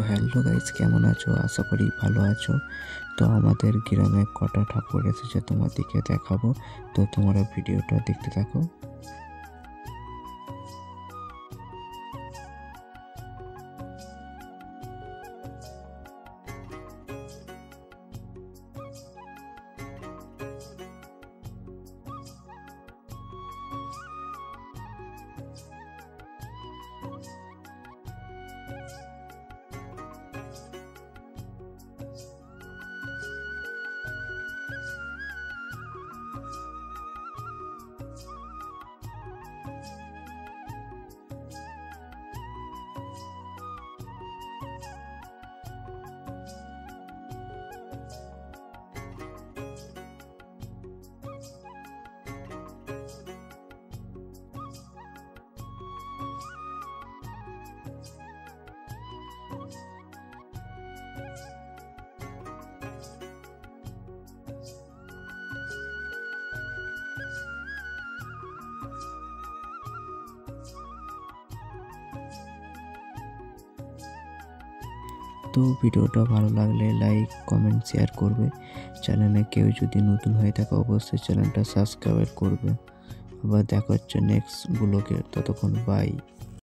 Hello guys, কেমন আছো? আশা করি ভালো আছো। তো আমাদের গ্রামে কটা ঠাকুর এসেছে তোমাদেরকে দেখাবো। তো তোমরা ভিডিওটা দেখতে থাকো। তো ভিডিওটা ভালো লাগলে লাইক, কমেন্ট, শেয়ার করবে। চ্যানেলে কেউ যদি নতুন হয়ে থাকে অবশ্যই চ্যানেলটা সাবস্ক্রাইব করবে। আবার দেখা হচ্ছে নেক্সট ব্লগে, ততক্ষণ বাই।